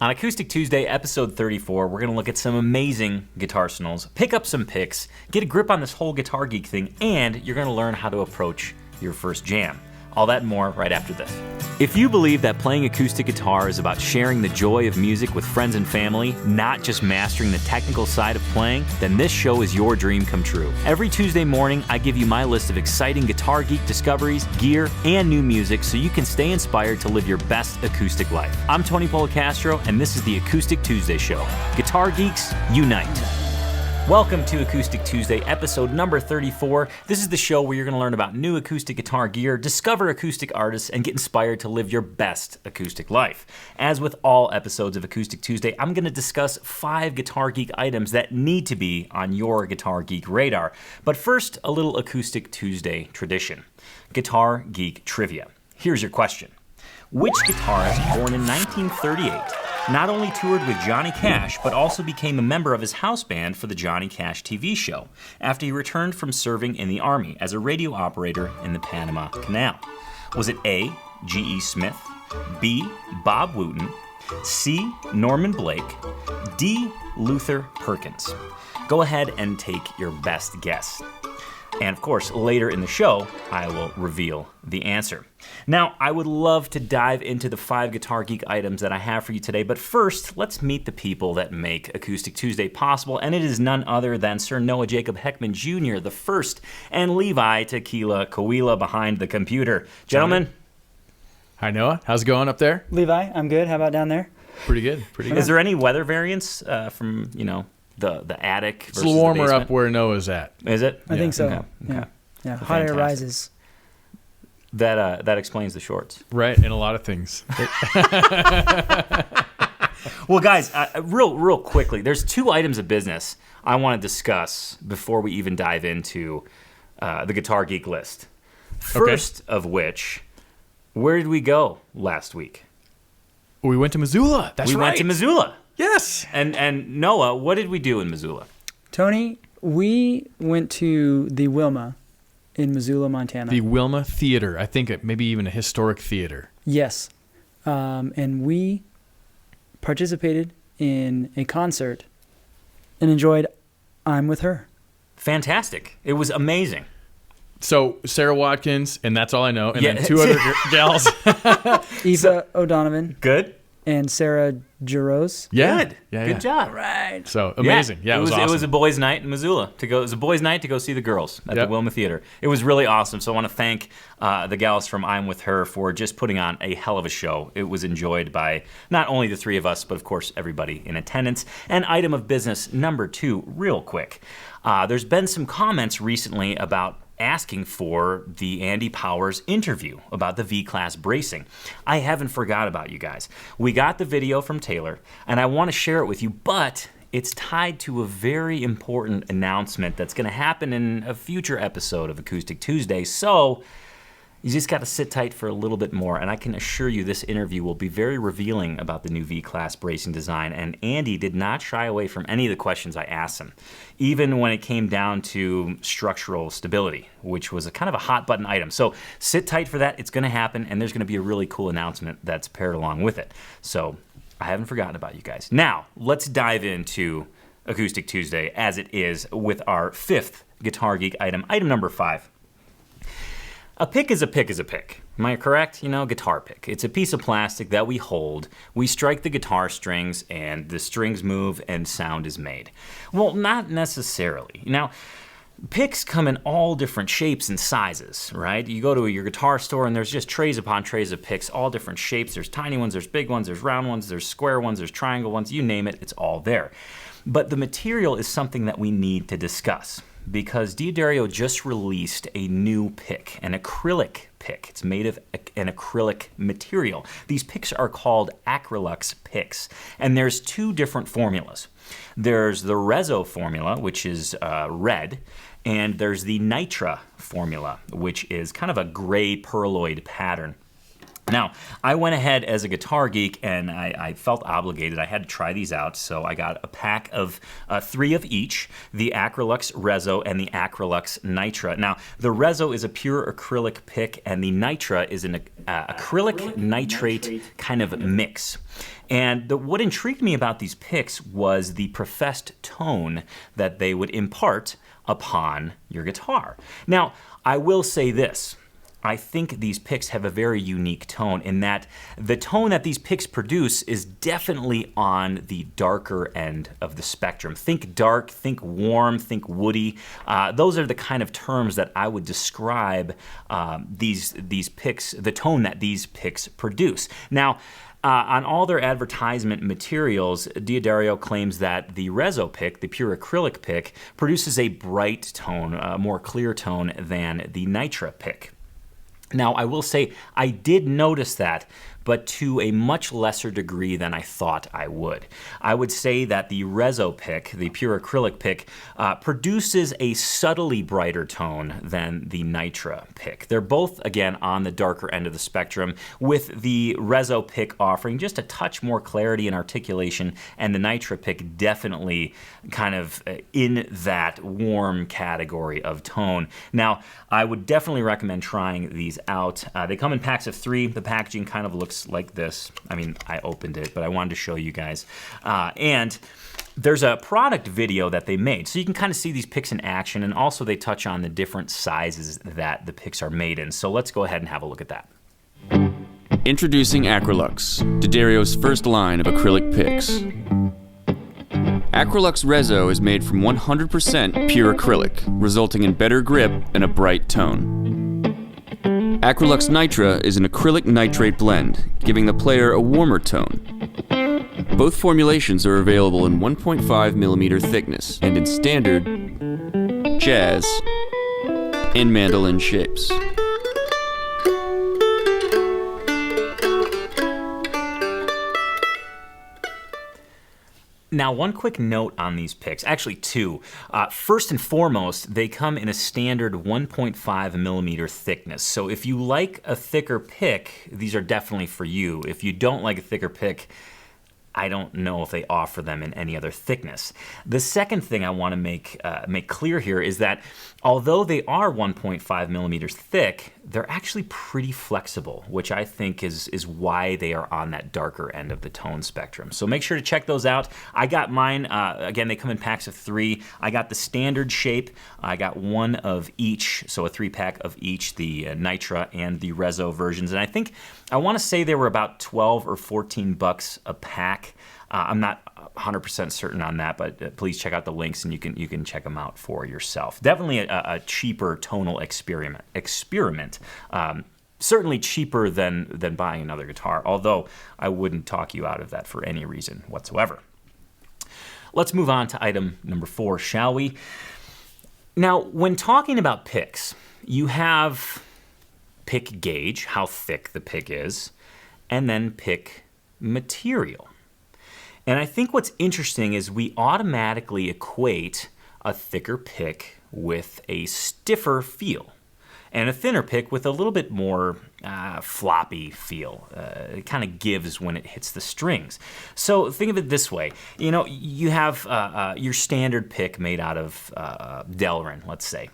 On Acoustic Tuesday, episode 34, we're going to look at some amazing guitarsenals, pick up some picks, get a grip on this whole Guitar Geek thing, and you're going to learn how to approach your first jam. All that and more right after this. If you believe that playing acoustic guitar is about sharing the joy of music with friends and family, not just mastering the technical side of playing, then this show is your dream come true. Every Tuesday morning, I give you my list of exciting Guitar Geek discoveries, gear, and new music so you can stay inspired to live your best acoustic life. I'm Tony Polecastro, and this is the Acoustic Tuesday Show. Guitar Geeks, unite. Welcome to Acoustic Tuesday, episode number 34. This is the show where you're going to learn about new acoustic guitar gear, discover acoustic artists, and get inspired to live your best acoustic life. As with all episodes of Acoustic Tuesday, I'm going to discuss 5 Guitar Geek items that need to be on your Guitar Geek radar. But first, a little Acoustic Tuesday tradition. Guitar Geek trivia. Here's your question. Which guitarist, born in 1938, not only toured with Johnny Cash, but also became a member of his house band for the Johnny Cash TV show after he returned from serving in the Army as a radio operator in the Panama Canal? Was it A, G.E. Smith, B, Bob Wooten, C, Norman Blake, D, Luther Perkins? Go ahead and take your best guess. And of course, later in the show, I will reveal the answer. Now, I would love to dive into the 5 Guitar Geek items that I have for you today, but first, let's meet the people that make Acoustic Tuesday possible, and it is none other than Sir Noah Jacob Heckman Jr., the first, and Levi Tequila Coahuila behind the computer. Gentlemen. Hi, Noah. How's it going up there? Levi, I'm good. How about down there? Pretty good. Pretty good. Is there any weather variance from, the attic versus it's a little warmer the basement? up where Noah's at. Is it? I think so. Okay. Yeah. So Hot air fantastic. rises. That explains the shorts. Right, and a lot of things. Well, guys, real quickly, there's 2 items of business I want to discuss before we even dive into the Guitar Geek list. First of which, where did we go last week? We went to Missoula. That's we right. went to Missoula. Yes. And Noah, what did we do in Missoula? Tony, we went to the Wilma in Missoula, Montana. The Wilma Theater. I think maybe even a historic theater. Yes. And we participated in a concert and enjoyed I'm With Her. Fantastic. It was amazing. So, Sarah Watkins, and that's all I know, and Yeah. then 2 other gals. Eva O'Donovan Good? and Sarah Jaros. Yeah. Good. Yeah, Good job. Right. So, amazing. Yeah, it was awesome. It was a boys' night in Missoula. It was a boys' night to go see the girls at the Wilma Theater. It was really awesome. So I want to thank the gals from I'm With Her for just putting on a hell of a show. It was enjoyed by not only the 3 of us, but of course everybody in attendance. And item of business number 2, real quick. There's been some comments recently about asking for the Andy Powers interview about the V-Class bracing. I haven't forgot about you guys. We got the video from Taylor, and I want to share it with you, but it's tied to a very important announcement that's going to happen in a future episode of Acoustic Tuesday, so you just got to sit tight for a little bit more, and I can assure you this interview will be very revealing about the new V-Class bracing design, and Andy did not shy away from any of the questions I asked him, even when it came down to structural stability, which was a kind of a hot-button item. So sit tight for that. It's going to happen, and there's going to be a really cool announcement that's paired along with it. So I haven't forgotten about you guys. Now, let's dive into Acoustic Tuesday as it is with our 5th Guitar Geek item, item number 5. A pick is a pick is a pick. Am I correct? Guitar pick. It's a piece of plastic that we hold. We strike the guitar strings, and the strings move, and sound is made. Well, not necessarily. Now, picks come in all different shapes and sizes, right? You go to your guitar store, and there's just trays upon trays of picks, all different shapes. There's tiny ones, there's big ones, there's round ones, there's square ones, there's triangle ones. You name it, it's all there. But the material is something that we need to discuss, because Daddario just released a new pick, an acrylic pick. It's made of an acrylic material. These picks are called Acrylux picks, and there's 2 different formulas. There's the Reso formula, which is red, and there's the Nitra formula, which is kind of a gray perloid pattern. Now, I went ahead as a guitar geek, and I felt obligated. I had to try these out, so I got a pack of 3 of each, the Acrylux Reso and the Acrylux Nitra. Now, the Reso is a pure acrylic pick, and the Nitra is an acrylic nitrate kind of mix. And what intrigued me about these picks was the professed tone that they would impart upon your guitar. Now, I will say this. I think these picks have a very unique tone in that the tone that these picks produce is definitely on the darker end of the spectrum. Think dark, think warm, think woody. Those are the kind of terms that I would describe these picks, the tone that these picks produce. Now, on all their advertisement materials, Daddario claims that the Reso pick, the pure acrylic pick, produces a bright tone, a more clear tone than the Nitra pick. Now, I will say I did notice that, but to a much lesser degree than I thought I would. I would say that the Reso pick, the pure acrylic pick, produces a subtly brighter tone than the Nitra pick. They're both, again, on the darker end of the spectrum, with the Reso pick offering just a touch more clarity and articulation, and the Nitra pick definitely kind of in that warm category of tone. Now, I would definitely recommend trying these out. They come in packs of 3. The packaging kind of looks like this. I mean, I opened it, but I wanted to show you guys. And there's a product video that they made, so you can kind of see these picks in action, and also they touch on the different sizes that the picks are made in. So let's go ahead and have a look at that. Introducing Acrylux, Daddario's first line of acrylic picks. Acrylux Reso is made from 100% pure acrylic, resulting in better grip and a bright tone. Acrylux Nitra is an acrylic nitrate blend, giving the player a warmer tone. Both formulations are available in 1.5mm thickness and in standard, jazz, and mandolin shapes. Now, one quick note on these picks, actually 2. First and foremost, they come in a standard 1.5mm thickness. So if you like a thicker pick, these are definitely for you. If you don't like a thicker pick, I don't know if they offer them in any other thickness. The second thing I want to make clear here is that although they are 1.5mm thick, they're actually pretty flexible, which I think is why they are on that darker end of the tone spectrum. So make sure to check those out. I got mine, again, they come in packs of 3. I got the standard shape. I got 1 of each, so a 3-pack of each, the Nitra and the Reso versions. And I think, I want to say they were about 12 or 14 bucks a pack. I'm not 100% certain on that, but please check out the links and you can check them out for yourself. Definitely a cheaper tonal experiment. Certainly cheaper than buying another guitar, although I wouldn't talk you out of that for any reason whatsoever. Let's move on to item number 4, shall we? Now, when talking about picks, you have pick gauge, how thick the pick is, and then pick material. And I think what's interesting is we automatically equate a thicker pick with a stiffer feel, and a thinner pick with a little bit more floppy feel. It kind of gives when it hits the strings. So think of it this way. You know, you have your standard pick made out of Delrin, let's say.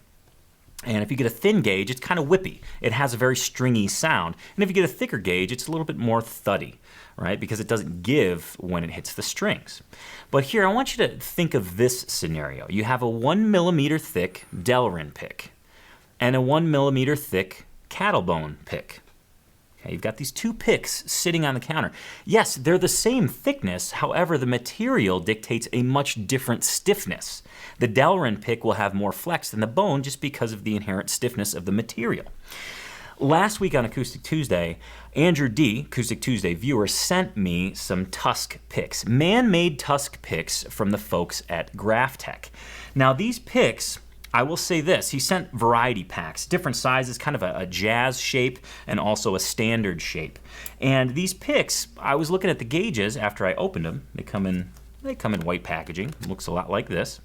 And if you get a thin gauge, it's kind of whippy. It has a very stringy sound. And if you get a thicker gauge, it's a little bit more thuddy, right? Because it doesn't give when it hits the strings. But here, I want you to think of this scenario. You have a 1mm thick Delrin pick and a 1mm thick Cattlebone pick. Okay, you've got these 2 picks sitting on the counter. Yes, they're the same thickness, however, the material dictates a much different stiffness. The Delrin pick will have more flex than the bone just because of the inherent stiffness of the material. Last week on Acoustic Tuesday, Andrew D., Acoustic Tuesday viewer, sent me some Tusk Picks, man-made Tusk Picks from the folks at Graphtech. Now, these picks, I will say this, he sent variety packs, different sizes, kind of a jazz shape and also a standard shape. And these picks, I was looking at the gauges after I opened them. They come in white packaging. It looks a lot like this.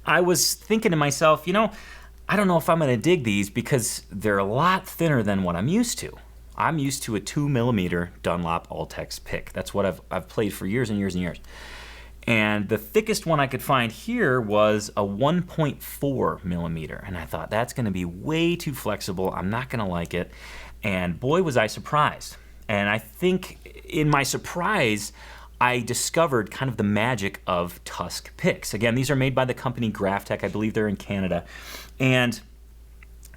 I was thinking to myself, you know, I don't know if I'm going to dig these because they're a lot thinner than what I'm used to. I'm used to a 2mm Dunlop Ultex pick. That's what I've played for years and years and years. And the thickest one I could find here was a 1.4mm. And I thought, that's going to be way too flexible. I'm not going to like it. And boy, was I surprised. And I think in my surprise, I discovered kind of the magic of Tusk Picks. Again, these are made by the company Graphtec. I believe they're in Canada. And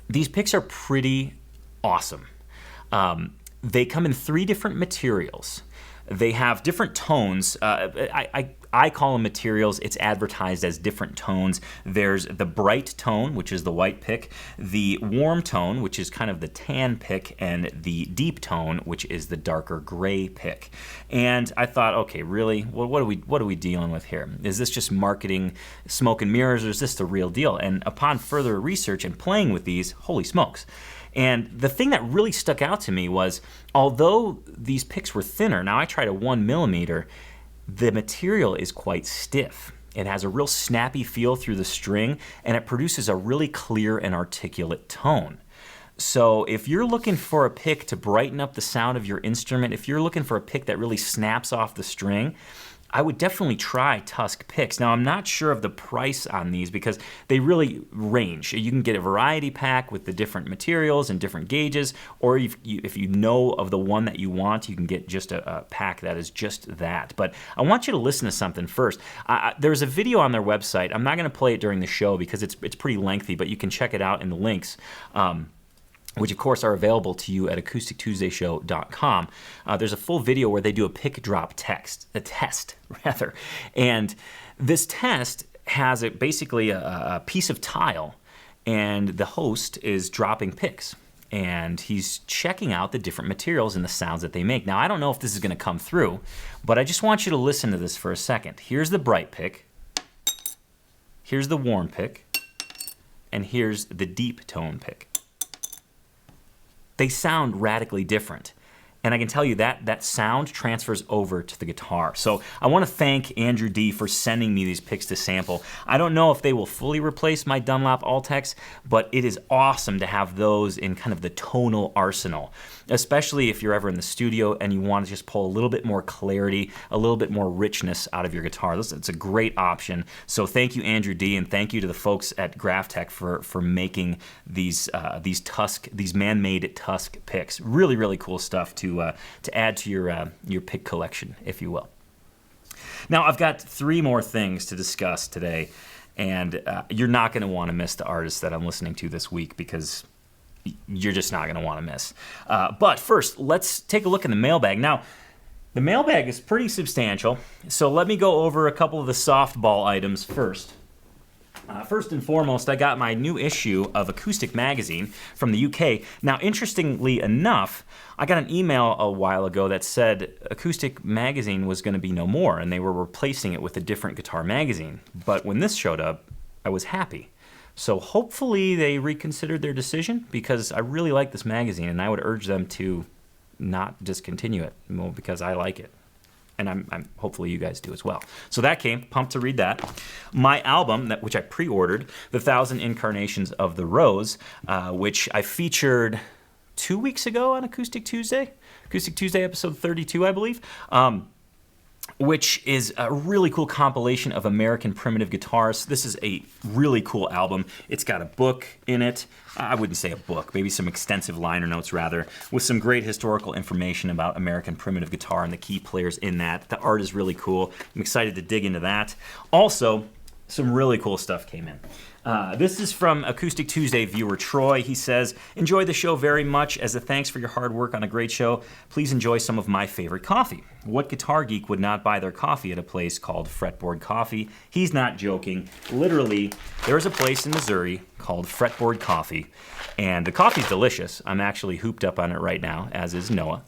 these picks are pretty awesome. They come in 3 different materials. They have different tones. I call them materials. It's advertised as different tones. There's the bright tone, which is the white pick, the warm tone, which is kind of the tan pick, and the deep tone, which is the darker gray pick. And I thought, okay, really? Well, what are we dealing with here? Is this just marketing smoke and mirrors, or is this the real deal? And upon further research and playing with these, holy smokes. And the thing that really stuck out to me was, although these picks were thinner, now I tried a 1mm, the material is quite stiff. It has a real snappy feel through the string, and it produces a really clear and articulate tone. So if you're looking for a pick to brighten up the sound of your instrument, if you're looking for a pick that really snaps off the string, I would definitely try Tusk Picks. Now, I'm not sure of the price on these because they really range. You can get a variety pack with the different materials and different gauges, or if you know of the one that you want, you can get just a pack that is just that. But I want you to listen to something first. There's a video on their website. I'm not going to play it during the show because it's pretty lengthy, but you can check it out in the links. Which of course are available to you at acoustictuesdayshow.com. There's a full video where they do a pick drop test, and this test has basically a piece of tile, and the host is dropping picks, and he's checking out the different materials and the sounds that they make. Now, I don't know if this is going to come through, but I just want you to listen to this for a second. Here's the bright pick, here's the warm pick, and here's the deep tone pick. They sound radically different. And I can tell you that sound transfers over to the guitar. So I want to thank Andrew D. for sending me these picks to sample. I don't know if they will fully replace my Dunlop Ultex, but it is awesome to have those in kind of the tonal arsenal, especially if you're ever in the studio and you want to just pull a little bit more clarity, a little bit more richness out of your guitar. It's a great option. So thank you, Andrew D., and thank you to the folks at Graphtec for making these man-made Tusk picks. Really, really cool stuff to add to your pick collection, if you will. Now, I've got 3 more things to discuss today, and you're not going to want to miss the artists that I'm listening to this week because you're just not going to want to miss. But first, let's take a look in the mailbag. Now, the mailbag is pretty substantial, so let me go over a couple of the softball items first. First and foremost, I got my new issue of Acoustic Magazine from the UK. Now, interestingly enough, I got an email a while ago that said Acoustic Magazine was going to be no more, and they were replacing it with a different guitar magazine. But when this showed up, I was happy. So hopefully they reconsidered their decision, because I really like this magazine, and I would urge them to not discontinue it, because I like it. And I'm hopefully you guys do as well. So that came, pumped to read that. My album, which I pre-ordered, The 1,000 Incarnations of the Rose, which I featured 2 weeks ago on Acoustic Tuesday episode 32, I believe, which is a really cool compilation of American primitive guitars. This is a really cool album. It's got a book in it. I wouldn't say a book, maybe some extensive liner notes rather, with some great historical information about American primitive guitar and the key players in that. The art is really cool. I'm excited to dig into that. Also, some really cool stuff came in. This is from Acoustic Tuesday viewer Troy. He says, enjoy the show very much. As a thanks for your hard work on a great show, please enjoy some of my favorite coffee. What guitar geek would not buy their coffee at a place called Fretboard Coffee? He's not joking. Literally, there's a place in Missouri called Fretboard Coffee, and the coffee's delicious. I'm actually hooped up on it right now, as is Noah.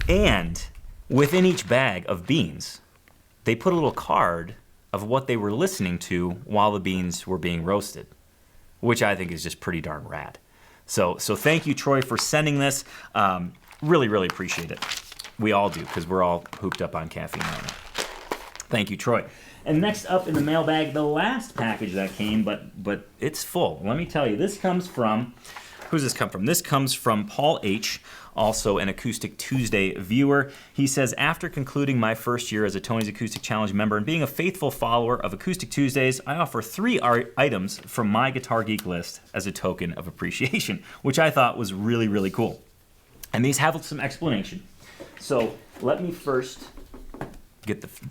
And within each bag of beans, they put a little card of what they were listening to while the beans were being roasted, which I think is just pretty darn rad. So thank you, Troy, for sending this. Really, really appreciate it. We all do, because we're all hooped up on caffeine right now. Thank you, Troy. And next up in the mailbag, the last package that came, but it's full. Let me tell you, this comes from Who's this come from? This comes from Paul H., also an Acoustic Tuesday viewer. He says, after concluding my first year as a Tony's Acoustic Challenge member and being a faithful follower of Acoustic Tuesdays, I offer 3 items from my Guitar Geek list as a token of appreciation, which I thought was really, really cool. And these have some explanation. So let me first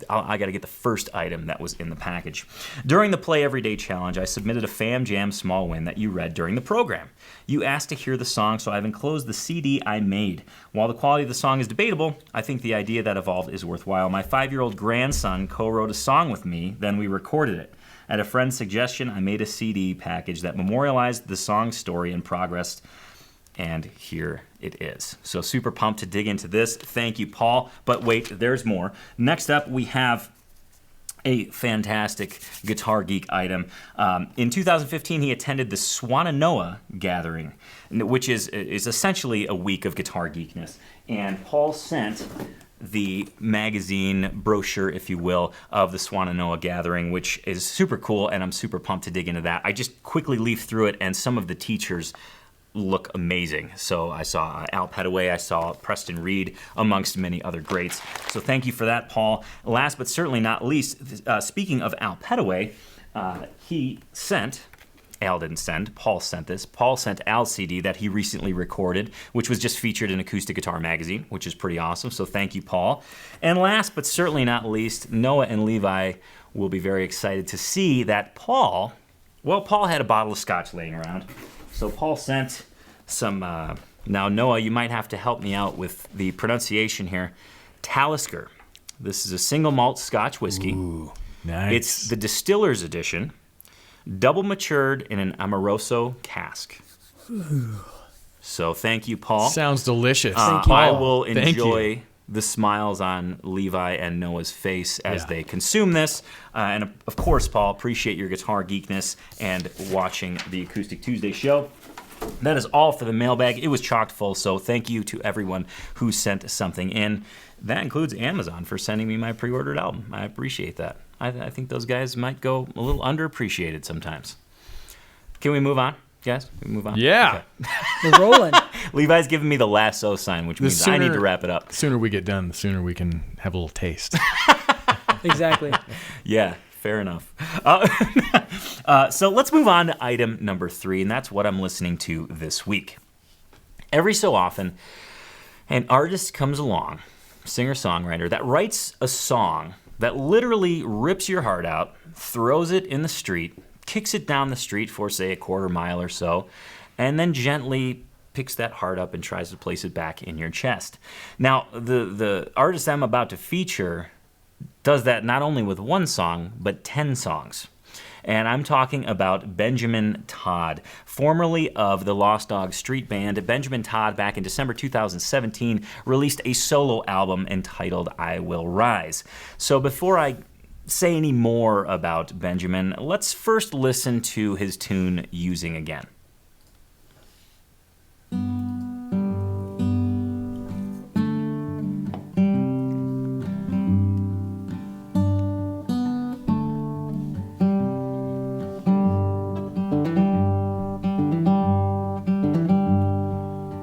I got to get the first item that was in the package. During the Play Everyday Challenge, I submitted a Fam Jam small win that you read during the program. You asked to hear the song, so I've enclosed the CD I made. While the quality of the song is debatable, I think the idea that evolved is worthwhile. My 5-year-old grandson co-wrote a song with me, then we recorded it. At a friend's suggestion, I made a CD package that memorialized the song's story and progress. And here it is. So super pumped to dig into this. Thank you, Paul. But wait, there's more. Next up, we have a fantastic Guitar Geek item. In 2015, he attended the Swannanoa gathering, which is essentially a week of guitar geekness. And Paul sent the magazine brochure, if you will, of the Swannanoa gathering, which is super cool, and I'm super pumped to dig into that. I just quickly leafed through it, and some of the teachers look amazing. So I saw Al Petaway, I saw Preston Reed, amongst many other greats. So thank you for that, Paul. Last but certainly not least, speaking of Al Petaway, he sent, Al didn't send, Paul sent this. Paul sent Al's CD that he recently recorded, which was just featured in Acoustic Guitar Magazine, which is pretty awesome. So thank you, Paul. And last but certainly not least, Noah and Levi will be very excited to see that Paul had a bottle of scotch laying around. So Paul sent some, now Noah, you might have to help me out with the pronunciation here, Talisker. This is a single malt Scotch whiskey. Ooh, nice. It's the Distiller's Edition, double matured in an Amoroso cask. Ooh. So thank you, Paul. Sounds delicious. I will enjoy the smiles on Levi and Noah's face as they consume this. And of course, Paul, appreciate your guitar geekness and watching the Acoustic Tuesday show. That is all for the mailbag. It was chocked full, so thank you to everyone who sent something in. That includes Amazon for sending me my pre-ordered album. I appreciate that. I think those guys might go a little underappreciated sometimes. Can we move on, guys? Can we move on? Yeah. Okay. We're rolling. Levi's giving me the lasso sign, which means I need to wrap it up. The sooner we get done, the sooner we can have a little taste. Exactly. Yeah, fair enough. So let's move on to item number 3, and that's what I'm listening to this week. Every so often, an artist comes along, singer-songwriter, that writes a song that literally rips your heart out, throws it in the street, kicks it down the street for, say, a quarter mile or so, and then gently picks that heart up and tries to place it back in your chest. Now, the artist I'm about to feature does that not only with one song, but 10 songs. And I'm talking about Benjamin Todd, formerly of the Lost Dog Street Band. Benjamin Todd, back in December 2017, released a solo album entitled I Will Rise. So before I say any more about Benjamin, let's first listen to his tune Using Again.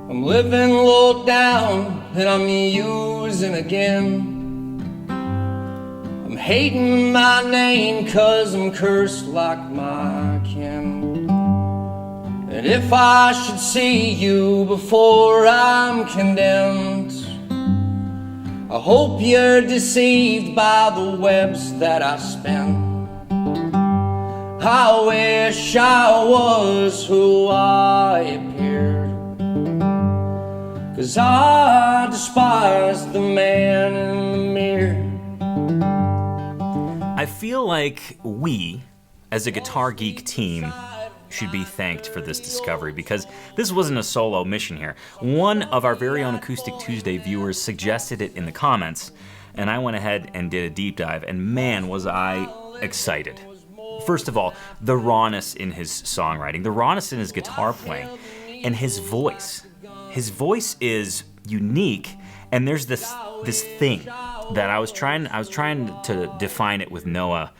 Living low down and I'm using again. I'm hating my name 'cause I'm cursed like my kin. And if I should see you before I'm condemned, I hope you're deceived by the webs that I spin. I wish I was who I appeared, 'cause I despise the man in the mirror. I feel like we, as a Guitar Geek team, should be thanked for this discovery, because this wasn't a solo mission here. One of our very own Acoustic Tuesday viewers suggested it in the comments, and I went ahead and did a deep dive, and man, was I excited. First of all, the rawness in his songwriting, the rawness in his guitar playing, and his voice. His voice is unique, and there's this thing that I was trying to define it with Noah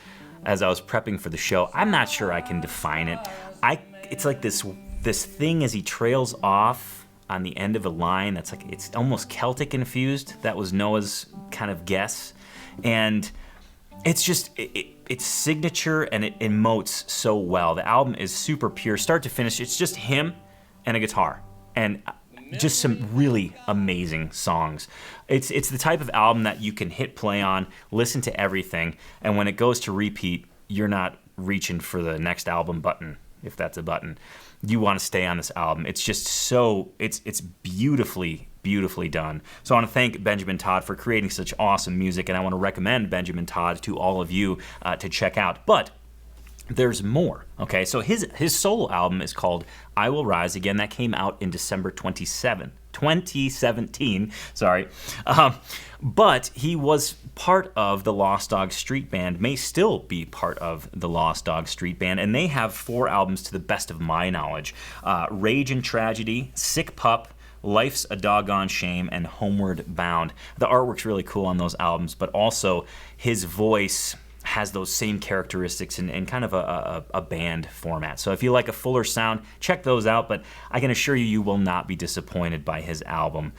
as I was prepping for the show. I'm not sure I can define it. It's like this this thing as he trails off on the end of a line that's like, it's almost Celtic infused. That was Noah's kind of guess. And it's just, it's signature, and it emotes so well. The album is super pure, start to finish. It's just him and a guitar, and just some really amazing songs. It's the type of album that you can hit play on, listen to everything, and when it goes to repeat, you're not reaching for the next album button, if that's a button. You want to stay on this album. It's just so, it's beautifully done. So I want to thank Benjamin Todd for creating such awesome music, and I want to recommend Benjamin Todd to all of you to check out. But there's more, okay? So his solo album is called I Will Rise. Again, that came out in December 2017, sorry. But he was part of the Lost Dog Street Band, may still be part of the Lost Dog Street Band, and they have 4 albums to the best of my knowledge. Rage and Tragedy, Sick Pup, Life's a Doggone Shame, and Homeward Bound. The artwork's really cool on those albums, but also his voice has those same characteristics in kind of a band format. So if you like a fuller sound, check those out, but I can assure you, you will not be disappointed by his album,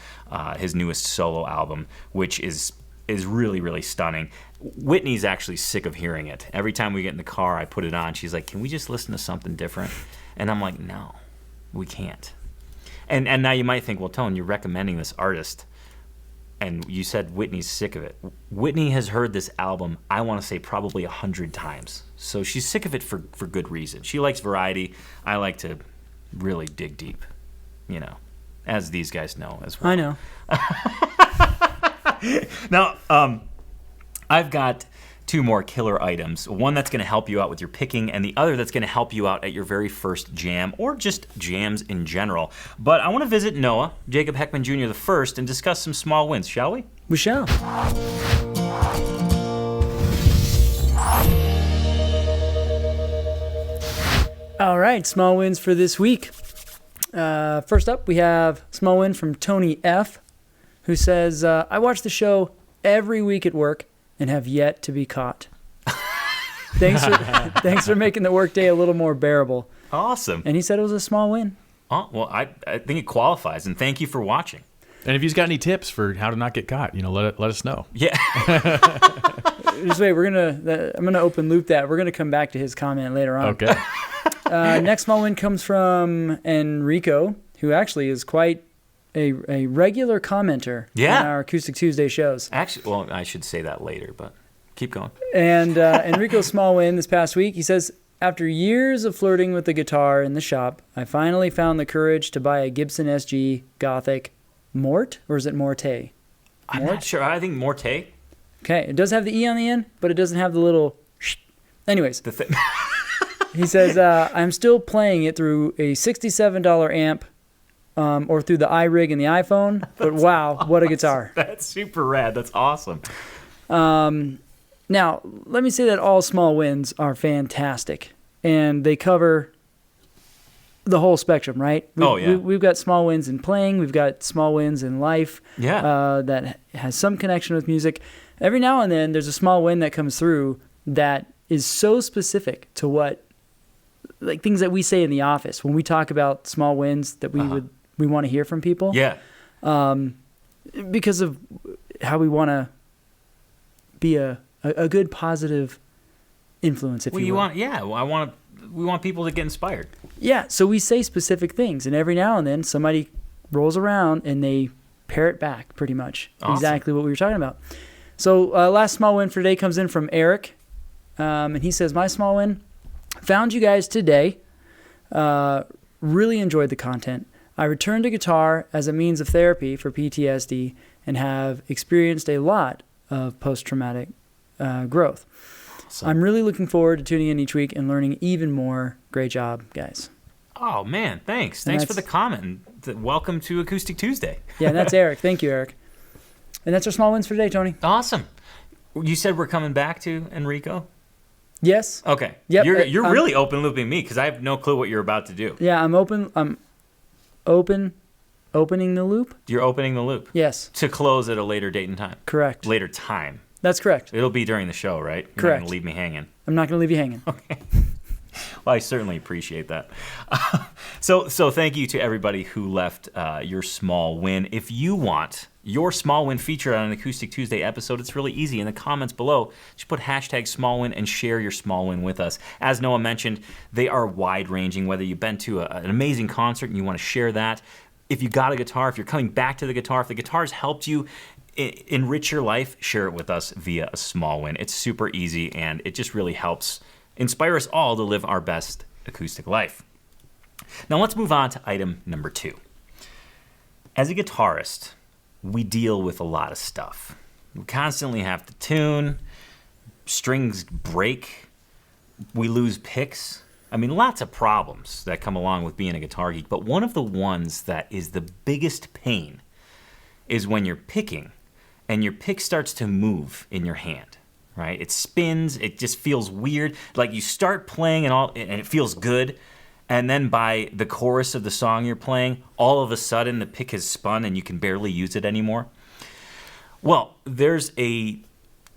his newest solo album, which is really, really stunning. Whitney's actually sick of hearing it. Every time we get in the car, I put it on. She's like, can we just listen to something different? And I'm like, no, we can't. And now you might think, well, Tone, you're recommending this artist, and you said Whitney's sick of it. Whitney has heard this album, I want to say, probably 100 times. So she's sick of it for good reason. She likes variety. I like to really dig deep, you know, as these guys know as well. I know. Now, I've got 2 more killer items. One that's going to help you out with your picking, and the other that's going to help you out at your very first jam, or just jams in general. But I want to visit Noah, Jacob Heckman Jr. the first, and discuss some small wins, shall we? We shall. All right, small wins for this week. First up, we have small win from Tony F., who says, I watch the show every week at work and have yet to be caught. Thanks for making the workday a little more bearable. Awesome. And he said it was a small win. Oh, well, I think it qualifies, and thank you for watching. And if he's got any tips for how to not get caught, let us know. Yeah. Just wait, I'm gonna open loop that. We're gonna come back to his comment later on. Okay. Next small win comes from Enrico, who actually is quite a regular commenter on our Acoustic Tuesday shows. Actually, well, I should say that later, but keep going. And Enrico's small win this past week, he says, after years of flirting with the guitar in the shop, I finally found the courage to buy a Gibson SG Gothic Mort, or is it Morte? I'm not sure. I think Morte. Okay, it does have the E on the end, but it doesn't have the little Anyways. He says, I'm still playing it through a $67 amp, or through the iRig and the iPhone, but wow, what a guitar. That's super rad. That's awesome. Now, let me say that all small wins are fantastic, and they cover the whole spectrum, right? We've got small wins in playing. We've got small wins in life that has some connection with music. Every now and then, there's a small win that comes through that is so specific to what, like things that we say in the office when we talk about small wins that we want to hear from people. Yeah. Because of how we want to be a good positive influence, if you will. We want people to get inspired. Yeah, so we say specific things, and every now and then somebody rolls around and they parrot back pretty much exactly what we were talking about. So last small win for today comes in from Eric, and he says, my small win, found you guys today, really enjoyed the content. I returned to guitar as a means of therapy for PTSD and have experienced a lot of post-traumatic growth. Awesome. I'm really looking forward to tuning in each week and learning even more. Great job, guys. Oh, man, thanks. Thanks for the comment. Welcome to Acoustic Tuesday. Yeah, that's Eric. Thank you, Eric. And that's our small wins for today, Tony. Awesome. You said we're coming back to Enrico? Yes. Okay. Yep. You're really open-looping me because I have no clue what you're about to do. Yeah, I'm opening the loop. You're opening the loop? Yes. To close at a later date and time? Correct. Later time? That's correct. It'll be during the show, right? You're Correct. not going to leave me hanging. I'm not going to leave you hanging. Okay. I certainly appreciate that. So thank you to everybody who left your small win. If you want your small win featured on an Acoustic Tuesday episode, it's really easy. In the comments below, just put hashtag small win and share your small win with us. As Noah mentioned, they are wide-ranging, whether you've been to an amazing concert and you want to share that. If you got a guitar, if you're coming back to the guitar, if the guitar's helped you enrich your life, share it with us via a small win. It's super easy, and it just really helps inspire us all to live our best acoustic life. Now let's move on to item number 2. As a guitarist, we deal with a lot of stuff. We constantly have to tune, strings break, we lose picks. I mean, lots of problems that come along with being a guitar geek, but one of the ones that is the biggest pain is when you're picking and your pick starts to move in your hand, right? It spins, it just feels weird. Like you start playing and it feels good, and then by the chorus of the song you're playing, all of a sudden the pick has spun and you can barely use it anymore. Well, there's a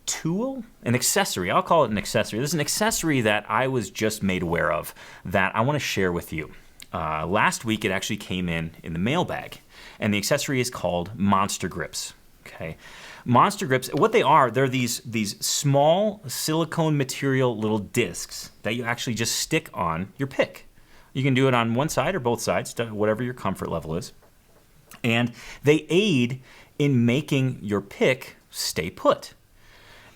tool, an accessory. I'll call it an accessory. There's an accessory that I was just made aware of that I want to share with you. Last week it actually came in the mailbag, and the accessory is called Monster Grips. Okay, Monster Grips, what they are, they're these small silicone material little discs that you actually just stick on your pick. You can do it on one side or both sides, whatever your comfort level is. And they aid in making your pick stay put.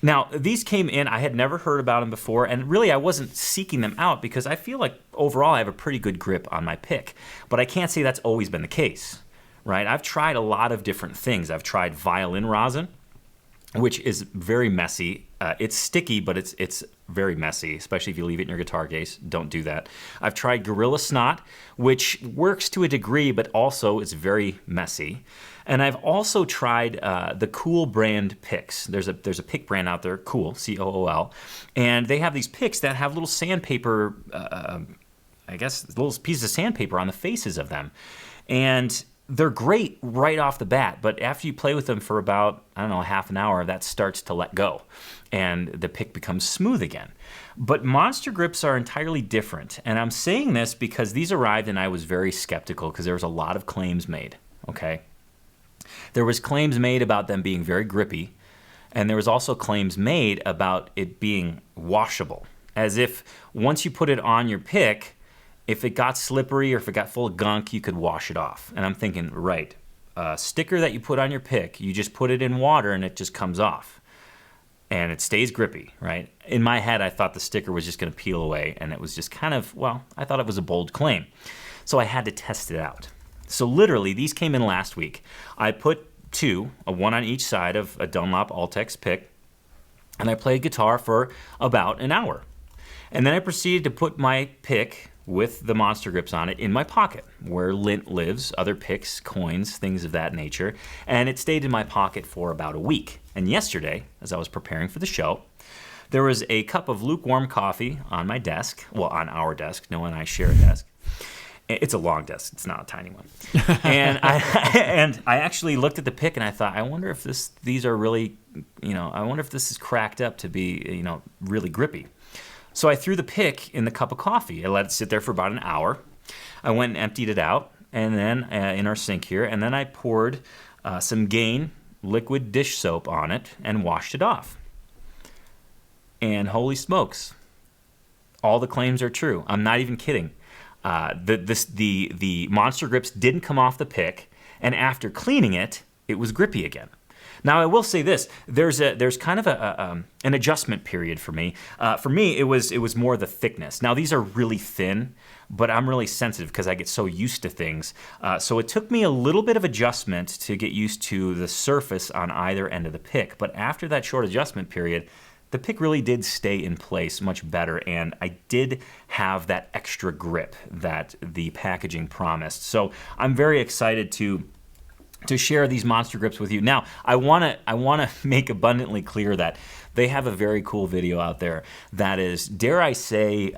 Now, these came in, I had never heard about them before, and really I wasn't seeking them out because I feel like overall I have a pretty good grip on my pick. But I can't say that's always been the case, right? I've tried a lot of different things. I've tried violin rosin, which is very messy. It's sticky, but it's very messy, especially if you leave it in your guitar case. Don't do that. I've tried Gorilla Snot, which works to a degree, but also is very messy. And I've also tried the Cool brand picks. There's a pick brand out there, Cool, C-O-O-L, and they have these picks that have little sandpaper, I guess little pieces of sandpaper on the faces of them. And they're great right off the bat, but after you play with them for about, I don't know, half an hour, that starts to let go, and the pick becomes smooth again. But Monster Grips are entirely different, and I'm saying this because these arrived and I was very skeptical because there was a lot of claims made, okay? There was claims made about them being very grippy, and there was also claims made about it being washable, as if once you put it on your pick, if it got slippery or if it got full of gunk, you could wash it off. And I'm thinking, right, a sticker that you put on your pick, you just put it in water and it just comes off. And it stays grippy, right? In my head, I thought the sticker was just going to peel away, and it was just kind of, well, I thought it was a bold claim. So I had to test it out. So literally, these came in last week. I put one on each side of a Dunlop Altex pick, and I played guitar for about an hour. And then I proceeded to put my pick with the Monster Grips on it in my pocket, where lint lives, other picks, coins, things of that nature, and it stayed in my pocket for about a week. And yesterday, as I was preparing for the show, there was a cup of lukewarm coffee on my desk, well, on our desk. Noah and I share a desk. It's a long desk, it's not a tiny one. And I actually looked at the pick and I thought, I wonder if these are really, I wonder if this is cracked up to be, really grippy. So I threw the pick in the cup of coffee. I let it sit there for about an hour. I went and emptied it out, and then in our sink here, and then I poured some Gain liquid dish soap on it and washed it off. And holy smokes, all the claims are true. I'm not even kidding. The Monster Grips didn't come off the pick, and after cleaning it, it was grippy again. Now, I will say this, there's kind of an adjustment period for me. For me, it was more the thickness. Now, these are really thin, but I'm really sensitive because I get so used to things. So it took me a little bit of adjustment to get used to the surface on either end of the pick. But after that short adjustment period, the pick really did stay in place much better, and I did have that extra grip that the packaging promised. So I'm very excited to share these Monster Grips with you. Now, I want to make abundantly clear that they have a very cool video out there that is, dare I say,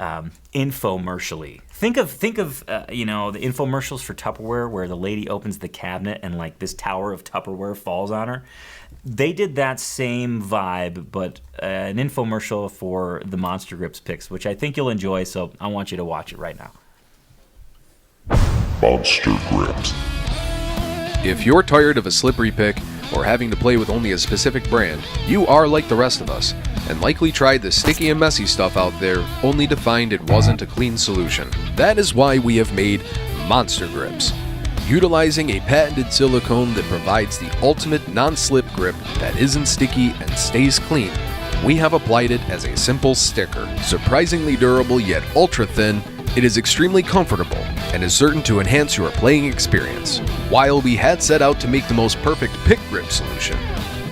infomercially. Think of the infomercials for Tupperware where the lady opens the cabinet and like this tower of Tupperware falls on her. They did that same vibe, but an infomercial for the Monster Grips picks, which I think you'll enjoy, so I want you to watch it right now. Monster Grips. If you're tired of a slippery pick or having to play with only a specific brand, you are like the rest of us, and likely tried the sticky and messy stuff out there only to find it wasn't a clean solution. That is why we have made Monster Grips. Utilizing a patented silicone that provides the ultimate non-slip grip that isn't sticky and stays clean, we have applied it as a simple sticker. Surprisingly durable yet ultra thin, it is extremely comfortable and is certain to enhance your playing experience. While we had set out to make the most perfect pick grip solution,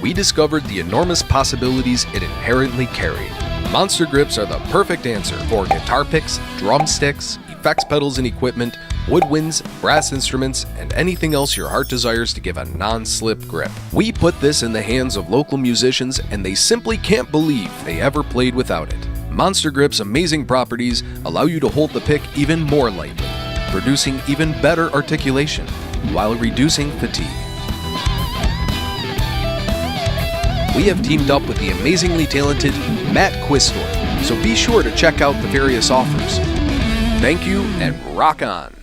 we discovered the enormous possibilities it inherently carried. Monster Grips are the perfect answer for guitar picks, drumsticks, effects pedals and equipment, woodwinds, brass instruments, and anything else your heart desires to give a non-slip grip. We put this in the hands of local musicians and they simply can't believe they ever played without it. Monster Grip's amazing properties allow you to hold the pick even more lightly, producing even better articulation while reducing fatigue. We have teamed up with the amazingly talented Matt Quistor, so be sure to check out the various offers. Thank you, and rock on.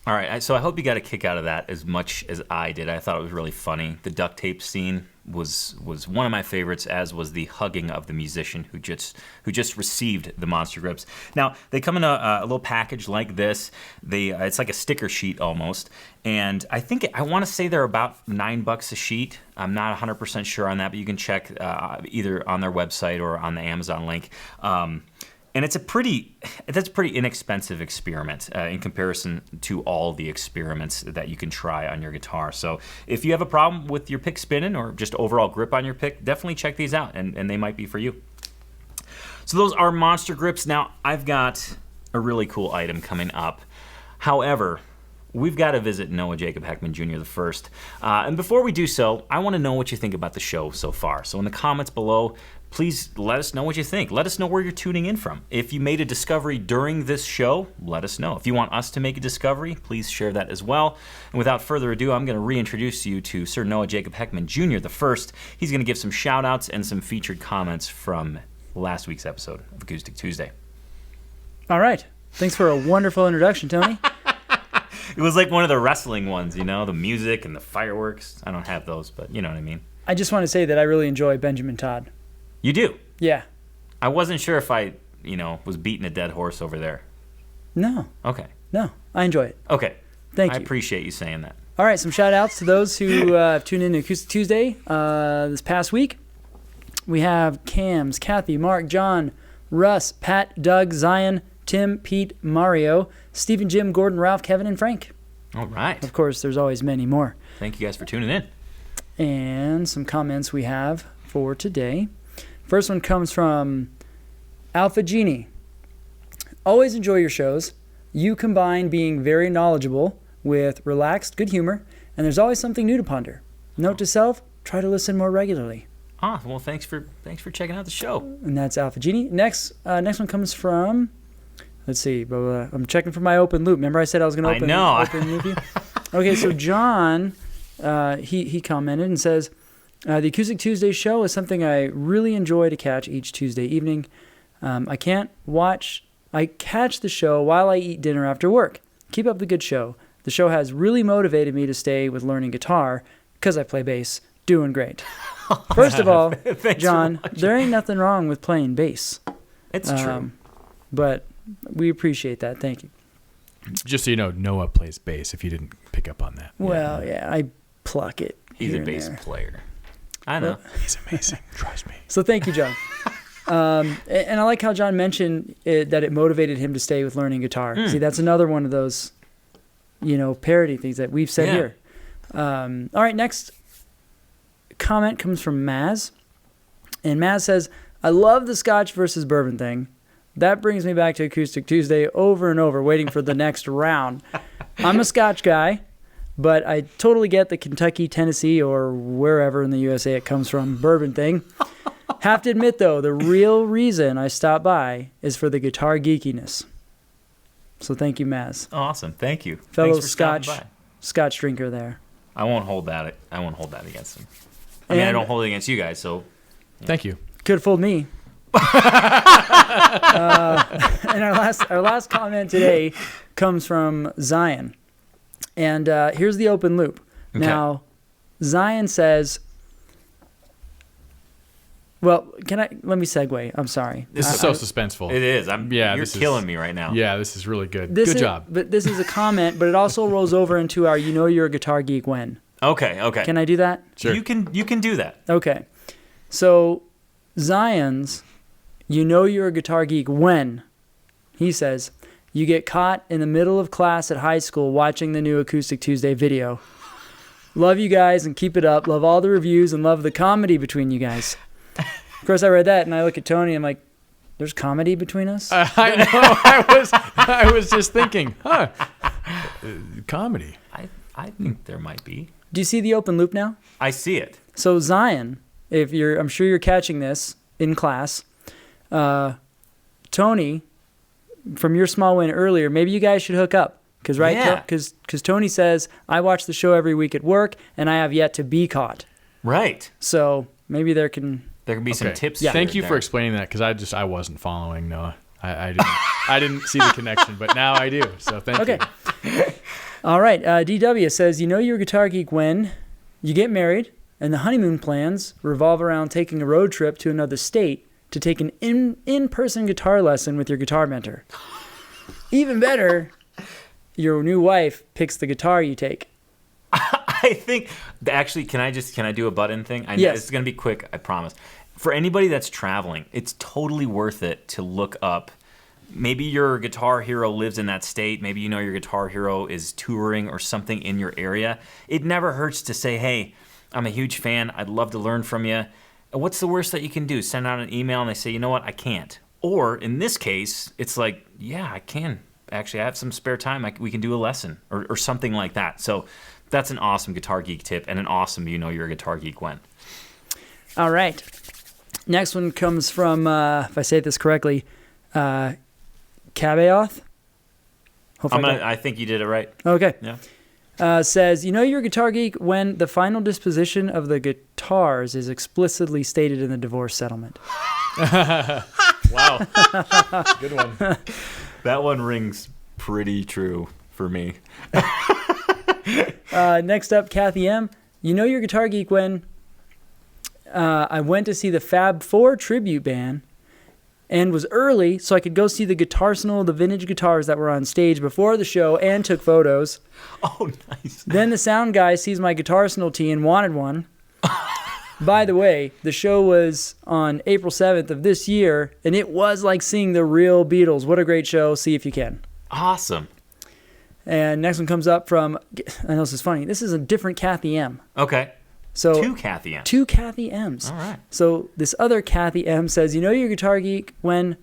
All right, so I hope you got a kick out of that as much as I did. I thought it was really funny. The duct tape scene was one of my favorites, as was the hugging of the musician who just received the Monster Grips. Now, they come in a little package like this. It's like a sticker sheet almost, and I want to say they're about $9 a sheet. I'm not 100% sure on that, but you can check either on their website or on the Amazon link. And that's a pretty inexpensive experiment in comparison to all the experiments that you can try on your guitar. So if you have a problem with your pick spinning or just overall grip on your pick, definitely check these out, and they might be for you. So those are Monster Grips. Now, I've got a really cool item coming up. However, we've got to visit Noah Jacob Heckman Jr. the first. And before we do so, I want to know what you think about the show so far. So in the comments below, please let us know what you think. Let us know where you're tuning in from. If you made a discovery during this show, let us know. If you want us to make a discovery, please share that as well. And without further ado, I'm going to reintroduce you to Sir Noah Jacob Heckman Jr. the first. He's going to give some shout-outs and some featured comments from last week's episode of Acoustic Tuesday. All right. Thanks for a wonderful introduction, Tony. It was like one of the wrestling ones, the music and the fireworks. I don't have those, but you know what I mean. I just want to say that I really enjoy Benjamin Todd. You do? Yeah. I wasn't sure if I, was beating a dead horse over there. No. Okay. No, I enjoy it. Okay. Thank you. I appreciate you saying that. All right, some shout-outs to those who have tuned in to Acoustic Tuesday this past week. We have Cams, Kathy, Mark, John, Russ, Pat, Doug, Zion, Tim, Pete, Mario, Stephen, Jim, Gordon, Ralph, Kevin, and Frank. All right. Of course, there's always many more. Thank you guys for tuning in. And some comments we have for today. First one comes from Alpha Genie. Always enjoy your shows. You combine being very knowledgeable with relaxed good humor, and there's always something new to ponder. Note to self, try to listen more regularly. Well, thanks for checking out the show. And that's Alpha Genie. Next one comes from, let's see, I'm checking for my open loop. Remember I said I was going to open loop you? Okay, so John, he commented and says, the Acoustic Tuesday show is something I really enjoy to catch each Tuesday evening. I catch the show while I eat dinner after work. Keep up the good show. The show has really motivated me to stay with learning guitar because I play bass. Doing great. First of all, John, there ain't nothing wrong with playing bass. It's true. But we appreciate that. Thank you. Just so you know, Noah plays bass, if you didn't pick up on that. Well, yeah, I pluck it. He's a bass player. I know. He's amazing. Trust me. So thank you, John. And I like how John mentioned that it motivated him to stay with learning guitar. See, that's another one of those, parody things that we've said here. All right, next comment comes from Maz. And Maz says, I love the Scotch versus bourbon thing. That brings me back to Acoustic Tuesday over and over, waiting for the next round. I'm a Scotch guy, but I totally get the Kentucky, Tennessee, or wherever in the USA it comes from, bourbon thing. Have to admit, though, the real reason I stopped by is for the guitar geekiness. So thank you, Maz. Awesome. Thank you. Fellow Scotch drinker there. I won't hold that against him. I mean, I don't hold it against you guys, so. Yeah. Thank you. Could have fooled me. And our last comment today comes from Zion. And here's the open loop. Okay. Now, Zion says, well, let me segue. I'm sorry. This is so suspenseful. It is. You're killing me right now. Yeah, this is really good. Good job. But this is a comment, but it also rolls over into our you're a guitar geek when. Okay. Can I do that? Sure. You can do that. Okay. So, Zion's you're a guitar geek when, he says, you get caught in the middle of class at high school watching the new Acoustic Tuesday video. Love you guys and keep it up. Love all the reviews and love the comedy between you guys. Of course, I read that and I look at Tony and I'm like, there's comedy between us? I know. I was just thinking, comedy. I think there might be. Do you see the open loop now? I see it. So Zion, I'm sure you're catching this in class. Tony, from your small win earlier, maybe you guys should hook up. Because Tony says, I watch the show every week at work, and I have yet to be caught. Right. So maybe there can be some tips. Yeah. Thank you for explaining that, because I wasn't following Noah. I didn't see the connection, but now I do. So thank you. All right. DW says, you're a guitar geek when you get married, and the honeymoon plans revolve around taking a road trip to another state to take an in-person guitar lesson with your guitar mentor. Even better, your new wife picks the guitar you take. I think, actually, can I do a button thing? Yes. It's going to be quick, I promise. For anybody that's traveling, it's totally worth it to look up. Maybe your guitar hero lives in that state. Maybe your guitar hero is touring or something in your area. It never hurts to say, hey, I'm a huge fan. I'd love to learn from you. What's the worst that you can do? Send out an email and they say, you know what, I can't. Or in this case, it's like, yeah, I can. Actually, I have some spare time. We can do a lesson or something like that. So that's an awesome Guitar Geek tip and an awesome you're a guitar geek when. All right. Next one comes from, if I say this correctly, Cabeoth. I think you did it right. Okay. Yeah. Says, you're a guitar geek when the final disposition of the guitars is explicitly stated in the divorce settlement. Wow. Good one. That one rings pretty true for me. Next up, Kathy M. You're a guitar geek when I went to see the Fab 4 tribute band and was early so I could go see the guitarsenal of the vintage guitars that were on stage before the show and took photos. Oh, nice. Then the sound guy sees my guitarsenal tee and wanted one. By the way, the show was on April 7th of this year, and it was like seeing the real Beatles. What a great show. See if you can. Awesome. And next one comes up from, I know this is funny, this is a different Kathy M. Okay. So two Kathy M's. Two Kathy M's. All right. So this other Kathy M says, you're a guitar geek when,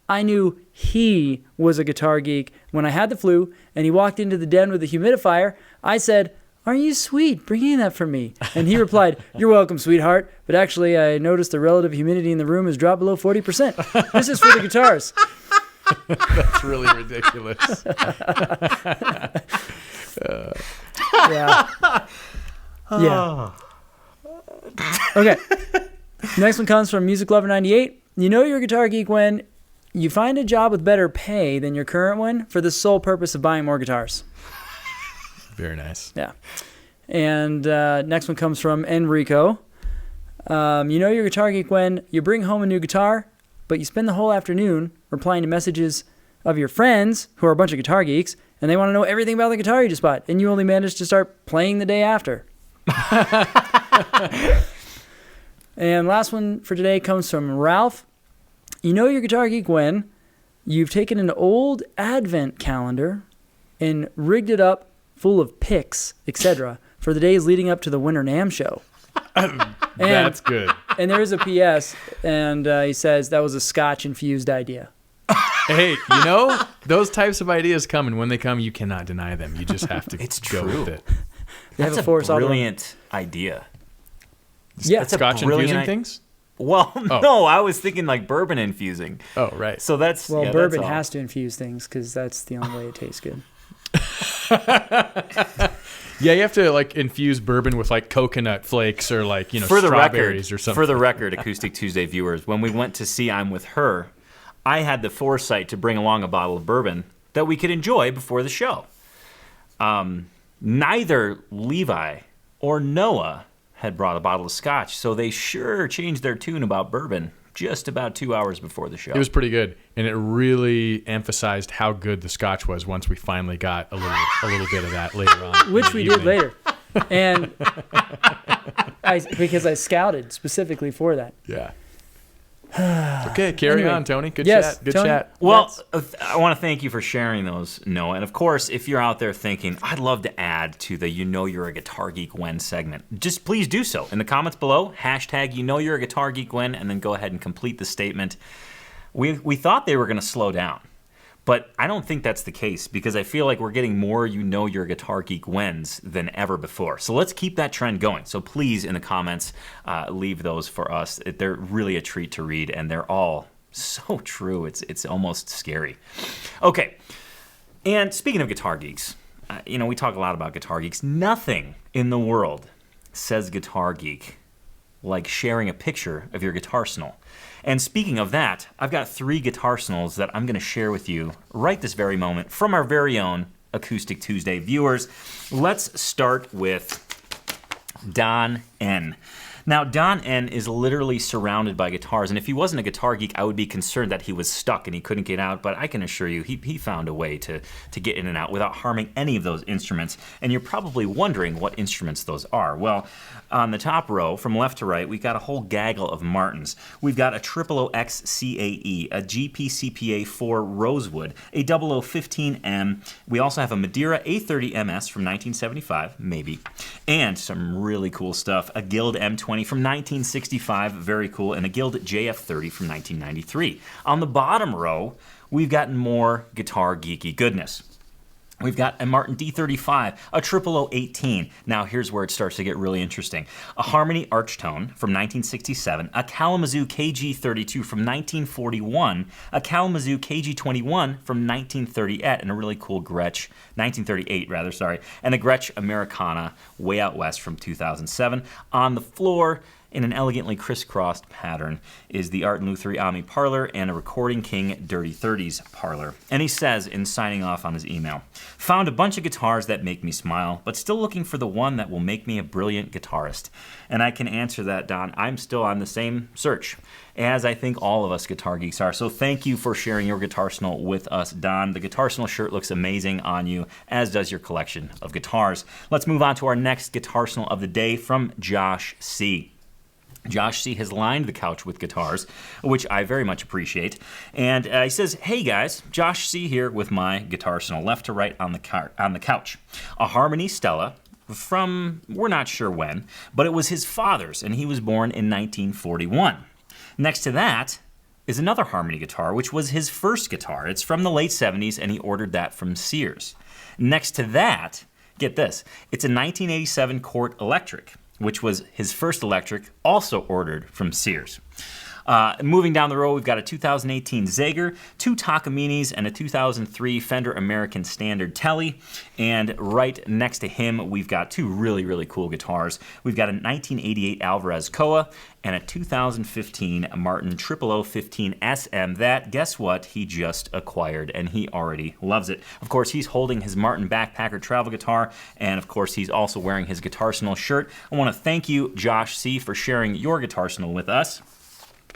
I knew he was a guitar geek when I had the flu and he walked into the den with a humidifier. I said, aren't you sweet bringing that for me? And he replied, you're welcome, sweetheart. But actually, I noticed the relative humidity in the room has dropped below 40%. This is for the guitars. That's really ridiculous. Yeah. Yeah. Okay. Next one comes from Music Lover 98. You're a guitar geek when you find a job with better pay than your current one for the sole purpose of buying more guitars. Very nice. Yeah. And next one comes from Enrico. You're a guitar geek when you bring home a new guitar, but you spend the whole afternoon replying to messages of your friends who are a bunch of guitar geeks, and they want to know everything about the guitar you just bought, and you only managed to start playing the day after. And last one for today comes from Ralph. You're a guitar geek when you've taken an old advent calendar and rigged it up full of picks, etc., for the days leading up to the Winter NAMM show. That's good. And there is a PS, and he says that was a Scotch-infused idea. Hey, those types of ideas come, and when they come, you cannot deny them. You just have to go with it. That's a brilliant idea. Yeah. That's Scotch infusing things? Well, no, I was thinking like bourbon infusing. Oh, right. So that's... bourbon has to infuse things because that's the only way it tastes good. Yeah, you have to like infuse bourbon with like coconut flakes or like, you know, For the strawberries record, or something. For the record, Acoustic Tuesday viewers, when we went to see I'm With Her, I had the foresight to bring along a bottle of bourbon that we could enjoy before the show. Neither Levi or Noah had brought a bottle of scotch, so they sure changed their tune about bourbon just about 2 hours before the show. It was pretty good, and it really emphasized how good the scotch was once we finally got a little bit of that later on. Which we did later. And because I scouted specifically for that. Yeah. Okay, carry Anyway. on, Tony. Good Yes, chat. Good Tony. chat. Well, I want to thank you for sharing those, Noah. And of course, if you're out there thinking, I'd love to add to the You Know You're a Guitar Geek When segment, just please do so. In the comments below, hashtag You Know You're a Guitar Geek When, and then go ahead and complete the statement. We thought they were going to slow down, but I don't think that's the case because I feel like we're getting more You Know You're a Guitar Geek Whens than ever before. So let's keep that trend going. So please, in the comments, leave those for us. They're really a treat to read, and they're all so true. It's almost scary. Okay, and speaking of guitar geeks, we talk a lot about guitar geeks. Nothing in the world says guitar geek like sharing a picture of your guitarsenal. And speaking of that, I've got 3 guitarsenals that I'm going to share with you right this very moment from our very own Acoustic Tuesday viewers. Let's start with Don N. Now, Don N is literally surrounded by guitars, and if he wasn't a guitar geek, I would be concerned that he was stuck and he couldn't get out, but I can assure you he found a way to get in and out without harming any of those instruments, and you're probably wondering what instruments those are. Well, on the top row, from left to right, we've got a whole gaggle of Martins. We've got a 000X CAE, a GPCPA 4 Rosewood, a 0015M. We also have a Madeira A30 MS from 1975, maybe, and some really cool stuff, a Guild M20 from 1965, very cool, and a Guild JF30 from 1993. On the bottom row, we've got more guitar geeky goodness. We've got a Martin D35, a 00018. Now here's where it starts to get really interesting. A Harmony Archtone from 1967, a Kalamazoo KG32 from 1941, a Kalamazoo KG21 from 1938, and a really cool Gretsch, 1938 rather, sorry, and a Gretsch Americana way out west from 2007. On the floor, in an elegantly crisscrossed pattern, is the Art & Lutherie Omni Parlor and a Recording King Dirty 30s Parlor. And he says, in signing off on his email, found a bunch of guitars that make me smile, but still looking for the one that will make me a brilliant guitarist. And I can answer that, Don. I'm still on the same search, as I think all of us guitar geeks are. So thank you for sharing your guitarsenal with us, Don. The guitarsenal shirt looks amazing on you, as does your collection of guitars. Let's move on to our next guitarsenal of the day from Josh C. Josh C. has lined the couch with guitars, which I very much appreciate. And he says, hey guys, Josh C. here with my guitarsenal, left to right on the couch. A Harmony Stella from, we're not sure when, but it was his father's, and he was born in 1941. Next to that is another Harmony guitar, which was his first guitar. It's from the late 70s, and he ordered that from Sears. Next to that, get this, it's a 1987 Cort Electric, which was his first electric, also ordered from Sears. Moving down the road, we've got a 2018 Zager, 2 Takaminis, and a 2003 Fender American Standard Telly. And right next to him, we've got 2 really, really cool guitars. We've got a 1988 Alvarez Koa and a 2015 Martin 0015 SM that, guess what, he just acquired, and he already loves it. Of course, he's holding his Martin Backpacker travel guitar, and of course, he's also wearing his guitarsenal shirt. I want to thank you, Josh C., for sharing your guitarsenal with us.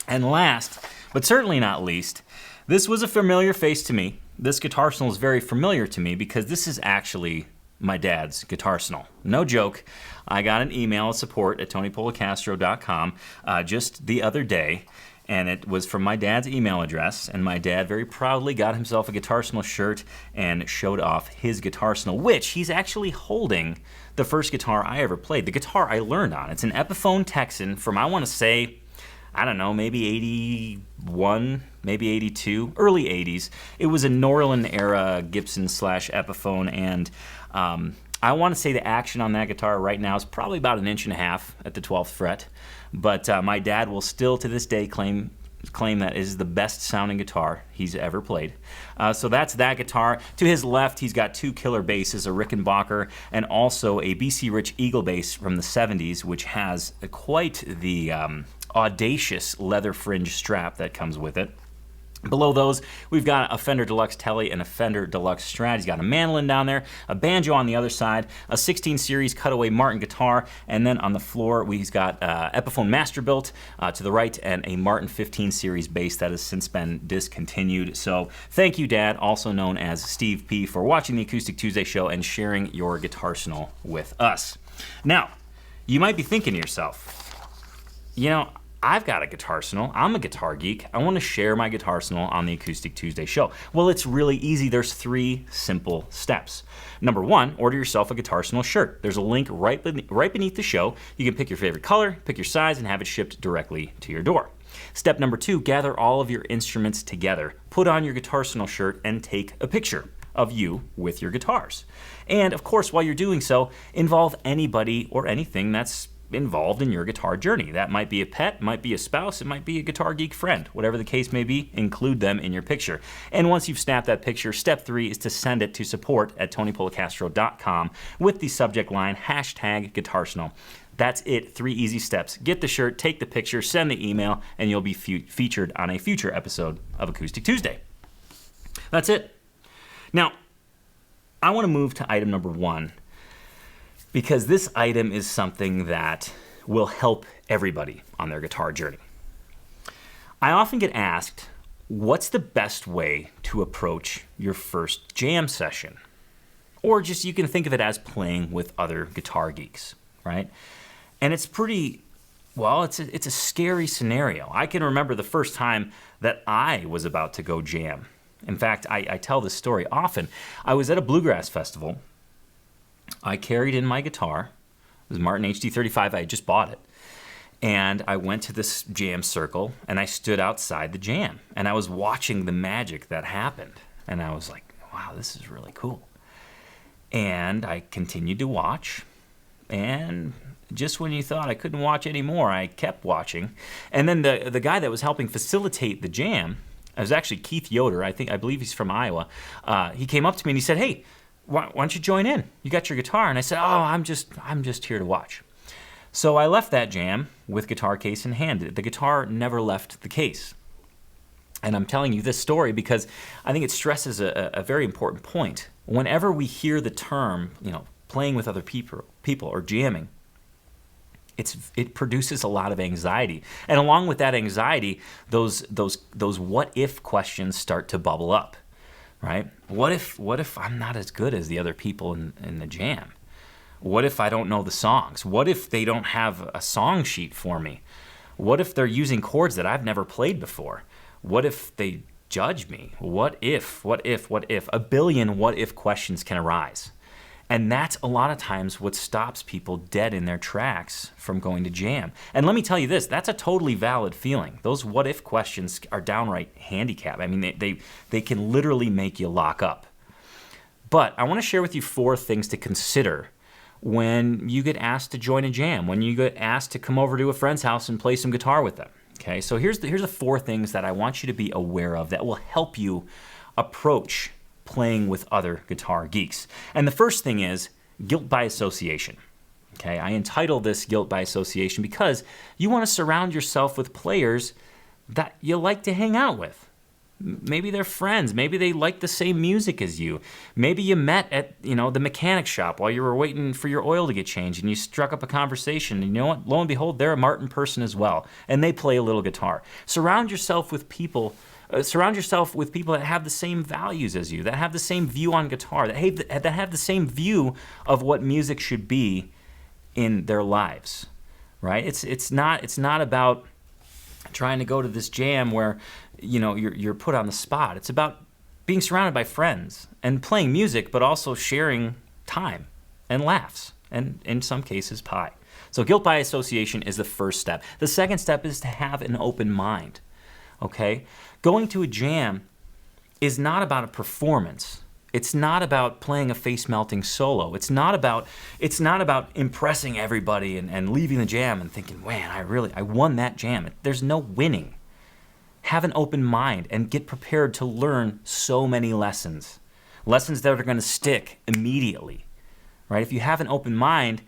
And last, but certainly not least, this was a familiar face to me. This guitarsenal is very familiar to me because this is actually my dad's guitarsenal. No joke. I got an email at support@tonypolecastro.com just the other day, and it was from my dad's email address, and my dad very proudly got himself a guitarsenal shirt and showed off his guitarsenal, which he's actually holding the first guitar I ever played, the guitar I learned on. It's an Epiphone Texan from, I want to say, I don't know, maybe 81, maybe 82, early 80s. It was a Norlin era Gibson / Epiphone, and I want to say the action on that guitar right now is probably about 1.5 inches at the 12th fret. But my dad will still to this day claim claim that is the best sounding guitar he's ever played. So that's that guitar. To his left, he's got 2 killer basses, a Rickenbacker and also a BC Rich Eagle bass from the 70s, which has quite the audacious leather fringe strap that comes with it. Below those, we've got a Fender Deluxe Tele and a Fender Deluxe Strat. He's got a mandolin down there, a banjo on the other side, a 16 series cutaway Martin guitar, and then on the floor, we've got Epiphone Masterbuilt to the right and a Martin 15 series bass that has since been discontinued. So thank you, Dad, also known as Steve P, for watching the Acoustic Tuesday show and sharing your guitarsenal with us. Now, you might be thinking to yourself, you know, I've got a guitarsenal. I'm a guitar geek. I want to share my guitarsenal on the Acoustic Tuesday show. Well, it's really easy. There's 3 simple steps. Number 1, order yourself a guitarsenal shirt. There's a link right beneath the show. You can pick your favorite color, pick your size, and have it shipped directly to your door. Step number 2, gather all of your instruments together. Put on your guitarsenal shirt and take a picture of you with your guitars. And of course, while you're doing so, involve anybody or anything that's involved in your guitar journey. That might be a pet, might be a spouse, it might be a guitar geek friend. Whatever the case may be, include them in your picture. And once you've snapped that picture, step 3 is to send it to support@tonypolecastro.com with the subject line #guitarsenal. That's it. 3 easy steps. Get the shirt, take the picture, send the email, and you'll be featured on a future episode of Acoustic Tuesday. That's it. Now, I want to move to item number 1, because this item is something that will help everybody on their guitar journey. I often get asked, what's the best way to approach your first jam session? Or just, you can think of it as playing with other guitar geeks, right? And it's pretty, well, it's a scary scenario. I can remember the first time that I was about to go jam. In fact, I tell this story often. I was at a bluegrass festival. I carried in my guitar. It was Martin AT35. I had just bought it. And I went to this jam circle, and I stood outside the jam. And I was watching the magic that happened. And I was like, wow, this is really cool. And I continued to watch. And just when you thought I couldn't watch anymore, I kept watching. And then the guy that was helping facilitate the jam, it was actually Keith Yoder. I believe he's from Iowa. He came up to me and he said, hey, why don't you join in? You got your guitar. And I said, oh, I'm just here to watch. So I left that jam with guitar case in hand. The guitar never left the case. And I'm telling you this story because I think it stresses a very important point. Whenever we hear the term, playing with other people or jamming, it produces a lot of anxiety. And along with that anxiety, those what if questions start to bubble up. Right? What if I'm not as good as the other people in the jam? What if I don't know the songs? What if they don't have a song sheet for me? What if they're using chords that I've never played before? What if they judge me? What if? A billion what if questions can arise. And that's a lot of times what stops people dead in their tracks from going to jam. And let me tell you this, that's a totally valid feeling. Those what if questions are downright handicap. I mean, they can literally make you lock up. But I want to share with you 4 things to consider when you get asked to join a jam, when you get asked to come over to a friend's house and play some guitar with them. Okay, so here's the 4 things that I want you to be aware of that will help you approach playing with other guitar geeks. And the first thing is guilt by association. Okay, I entitled this Guilt by Association because you want to surround yourself with players that you like to hang out with. Maybe they're friends. Maybe they like the same music as you. Maybe you met at the mechanic shop while you were waiting for your oil to get changed and you struck up a conversation. And you know what? Lo and behold, they're a Martin person as well. And they play a little guitar. Surround yourself with people that have the same values as you, that have the same view on guitar, that have the same view of what music should be in their lives, right? It's not about trying to go to this jam where you're put on the spot. It's about being surrounded by friends and playing music, but also sharing time and laughs, and in some cases pie. So guilt by association is the first step. The second step is to have an open mind. Okay? Going to a jam is not about a performance. It's not about playing a face-melting solo. It's not about impressing everybody and leaving the jam and thinking, man, I won that jam. There's no winning. have an open mind and get prepared to learn so many lessons that are going to stick immediately, right? If you have an open mind,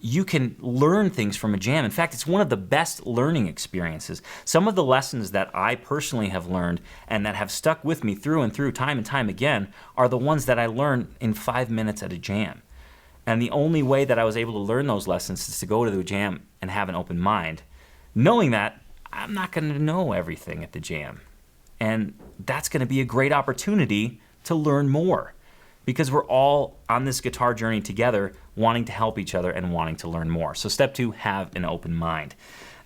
you can learn things from a jam. In fact, it's one of the best learning experiences. Some of the lessons that I personally have learned and that have stuck with me through and through, time and time again, are the ones that I learned in 5 minutes at a jam. And the only way that I was able to learn those lessons is to go to the jam and have an open mind, knowing that I'm not going to know everything at the jam. And that's going to be a great opportunity to learn more, because we're all on this guitar journey together, wanting to help each other and wanting to learn more. So step 2, have an open mind.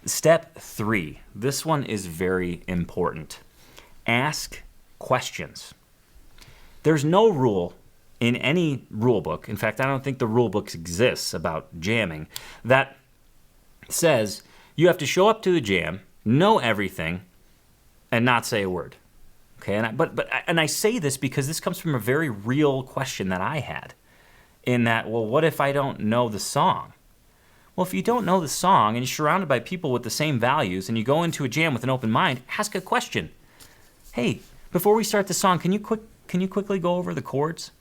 Step 3, this one is very important. Ask questions. There's no rule in any rule book, in fact, I don't think the rule book exists about jamming, that says you have to show up to the jam, know everything, and not say a word. Okay, and I say this because this comes from a very real question that I had, in that, well, what if I don't know the song? Well, if you don't know the song and you're surrounded by people with the same values and you go into a jam with an open mind, ask a question. Hey, before we start the song, can you quickly go over the chords?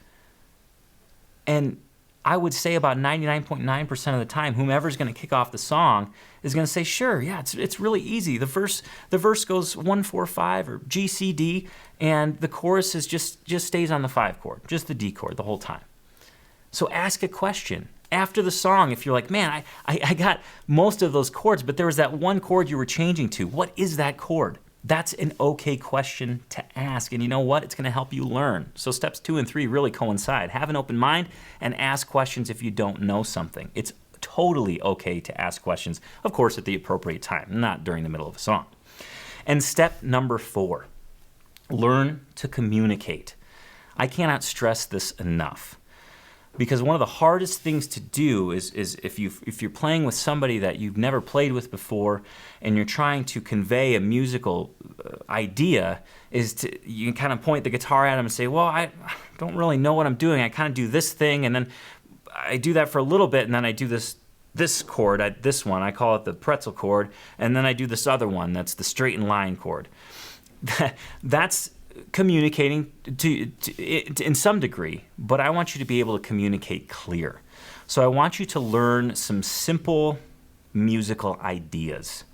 And I would say about 99.9% of the time, whomever's going to kick off the song is going to say, sure, yeah, it's really easy. The verse goes 1, 4, 5 or G, C, D, and the chorus is just stays on the 5 chord, just the D chord the whole time. So ask a question. After the song, if you're like, man, I got most of those chords, but there was that one chord you were changing to. What is that chord? That's an okay question to ask, and you know what? It's going to help you learn. So steps 2 and 3 really coincide. Have an open mind and ask questions if you don't know something. It's totally okay to ask questions, of course, at the appropriate time, not during the middle of a song. And step number 4, learn to communicate. I cannot stress this enough, because one of the hardest things to do is if you're playing with somebody that you've never played with before and you're trying to convey a musical idea, you can kind of point the guitar at them and say, well, I don't really know what I'm doing. I kind of do this thing, and then I do that for a little bit, and then I do this chord, this one, I call it the pretzel chord, and then I do this other one, that's the straight and line chord. That's communicating to in some degree, but I want you to be able to communicate clear. So I want you to learn some simple musical ideas.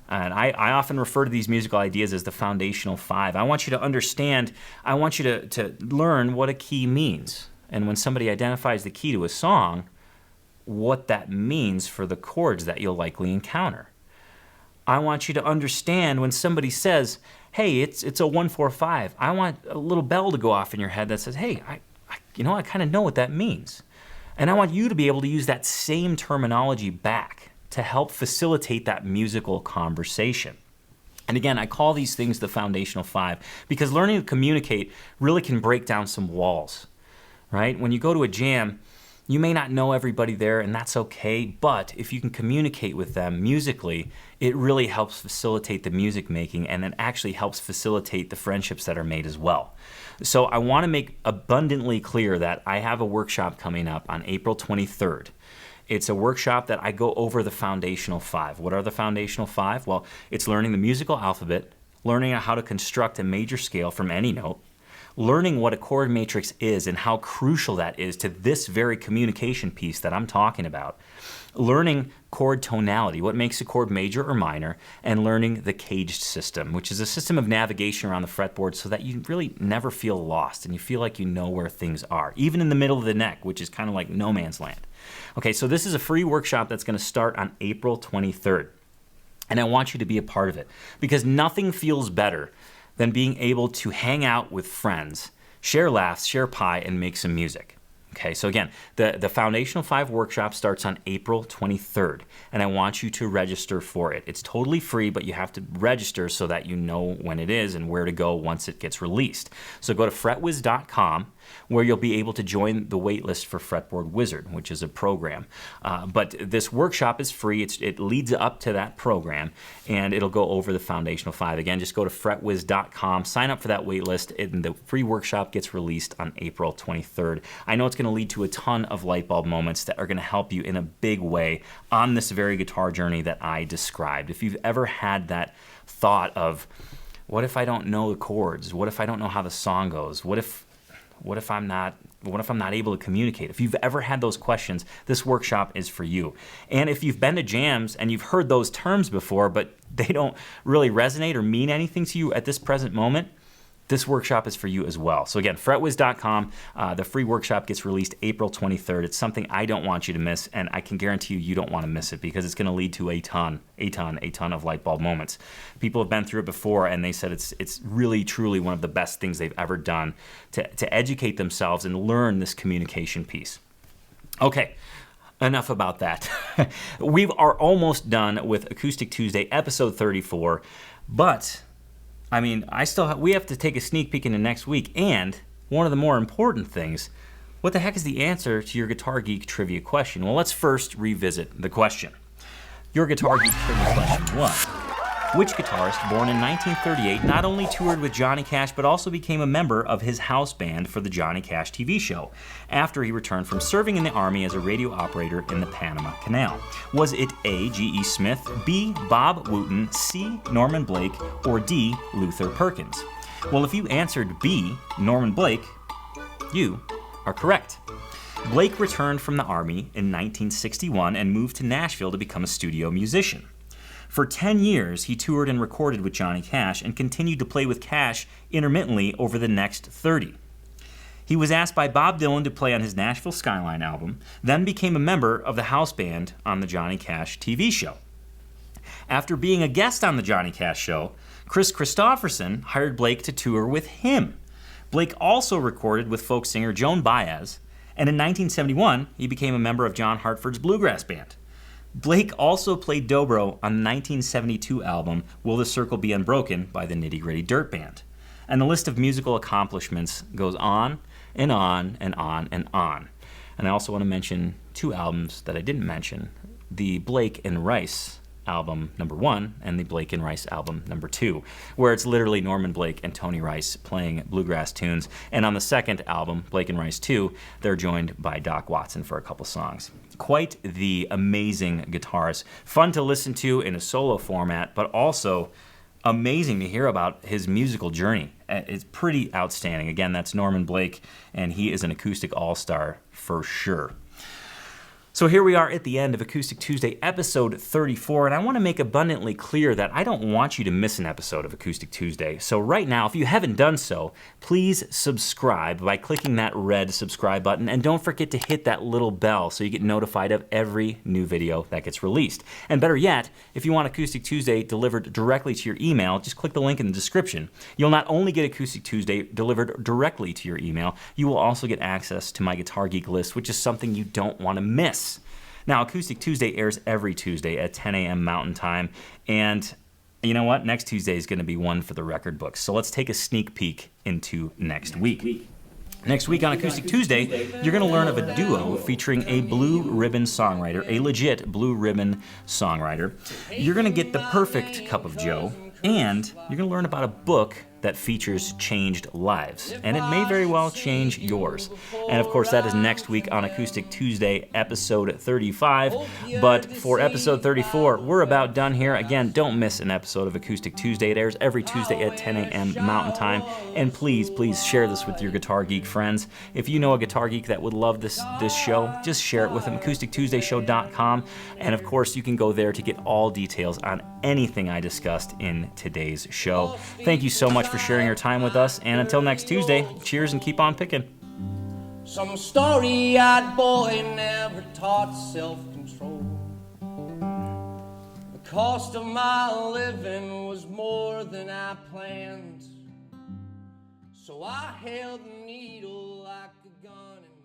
And I often refer to these musical ideas as the foundational 5. I want you to understand, I want you to learn what a key means. And when somebody identifies the key to a song, what that means for the chords that you'll likely encounter. I want you to understand when somebody says, hey, it's a 1, 4, 5. I want a little bell to go off in your head that says, hey, I kind of know what that means. And I want you to be able to use that same terminology back to help facilitate that musical conversation. And again, I call these things the foundational 5 because learning to communicate really can break down some walls, right? When you go to a jam, you may not know everybody there, and that's okay, but if you can communicate with them musically, it really helps facilitate the music making, and it actually helps facilitate the friendships that are made as well. So I want to make abundantly clear that I have a workshop coming up on April 23rd. It's a workshop that I go over the foundational 5. What are the foundational 5? Well, it's learning the musical alphabet, learning how to construct a major scale from any note, learning what a chord matrix is and how crucial that is to this very communication piece that I'm talking about, learning chord tonality, what makes a chord major or minor, and learning the caged system, which is a system of navigation around the fretboard so that you really never feel lost and you feel like you know where things are, even in the middle of the neck, which is kind of like no man's land. Okay, so this is a free workshop that's going to start on April 23rd, and I want you to be a part of it because nothing feels better than being able to hang out with friends, share laughs, share pie, and make some music. Okay, so again, the Foundational 5 workshop starts on April 23rd, and I want you to register for it. It's totally free, but you have to register so that you know when it is and where to go once it gets released. So go to fretwiz.com, where you'll be able to join the waitlist for Fretboard Wizard, which is a program. But this workshop is free. It leads up to that program, and it'll go over the Foundational 5. Again, just go to fretwiz.com, sign up for that waitlist, and the free workshop gets released on April 23rd. I know it's going to lead to a ton of light bulb moments that are going to help you in a big way on this very guitar journey that I described. If you've ever had that thought of, what if I don't know the chords? What if I don't know how the song goes? What if I'm not able to communicate? If you've ever had those questions, this workshop is for you. And if you've been to jams and you've heard those terms before, but they don't really resonate or mean anything to you at this present moment, this workshop is for you as well. So again, fretwiz.com. The free workshop gets released April 23rd. It's something I don't want you to miss, and I can guarantee you don't want to miss it because it's going to lead to a ton of light bulb moments. People have been through it before, and they said it's really, truly one of the best things they've ever done to educate themselves and learn this communication piece. Okay. Enough about that. We are almost done with Acoustic Tuesday, episode 34, but I mean, we have to take a sneak peek into next week, and one of the more important things, what the heck is the answer to your Guitar Geek trivia question? Well, let's first revisit the question. Your Guitar Geek trivia question was, which guitarist born in 1938 not only toured with Johnny Cash, but also became a member of his house band for the Johnny Cash TV show after he returned from serving in the Army as a radio operator in the Panama Canal? Was it A, G.E. Smith, B, Bob Wooten, C, Norman Blake, or D, Luther Perkins? Well, if you answered B, Norman Blake, you are correct. Blake returned from the Army in 1961 and moved to Nashville to become a studio musician. For 10 years, he toured and recorded with Johnny Cash and continued to play with Cash intermittently over the next 30. He was asked by Bob Dylan to play on his Nashville Skyline album, then became a member of the house band on the Johnny Cash TV show. After being a guest on the Johnny Cash show, Chris Christopherson hired Blake to tour with him. Blake also recorded with folk singer Joan Baez, and in 1971, he became a member of John Hartford's bluegrass band. Blake also played dobro on the 1972 album Will the Circle Be Unbroken by the Nitty Gritty Dirt Band. And the list of musical accomplishments goes on and on and on and on. And I also want to mention two albums that I didn't mention, the Blake and Rice album number 1 and the Blake and Rice album number 2, where it's literally Norman Blake and Tony Rice playing bluegrass tunes. And on the second album, Blake and Rice 2, they're joined by Doc Watson for a couple songs. Quite the amazing guitarist. Fun to listen to in a solo format, but also amazing to hear about his musical journey. It's pretty outstanding. Again, that's Norman Blake, and he is an acoustic all-star for sure. So here we are at the end of Acoustic Tuesday, episode 34, and I want to make abundantly clear that I don't want you to miss an episode of Acoustic Tuesday. So right now, if you haven't done so, please subscribe by clicking that red subscribe button, and don't forget to hit that little bell so you get notified of every new video that gets released. And better yet, if you want Acoustic Tuesday delivered directly to your email, just click the link in the description. You'll not only get Acoustic Tuesday delivered directly to your email, you will also get access to my Guitar Geek list, which is something you don't want to miss. Now, Acoustic Tuesday airs every Tuesday at 10 a.m. Mountain Time, and you know what? Next Tuesday is going to be one for the record books. So let's take a sneak peek into next week. Next week on Acoustic Tuesday, you're going to learn of a duo featuring a blue ribbon songwriter, a legit blue ribbon songwriter. You're going to get the perfect cup of joe, and you're going to learn about a book that features changed lives, and it may very well change yours. And of course, that is next week on Acoustic Tuesday, episode 35. But for episode 34, we're about done here. Again, don't miss an episode of Acoustic Tuesday. It airs every Tuesday at 10 a.m. Mountain Time. And please share this with your Guitar Geek friends. If you know a Guitar Geek that would love this show, just share it with them, acoustictuesdayshow.com. And of course, you can go there to get all details on anything I discussed in today's show. Thank you so much for sharing your time with us, and until next Tuesday, cheers and keep on picking. Some starry-eyed boy never taught self-control. The cost of my living was more than I planned, so I held the needle like a gun in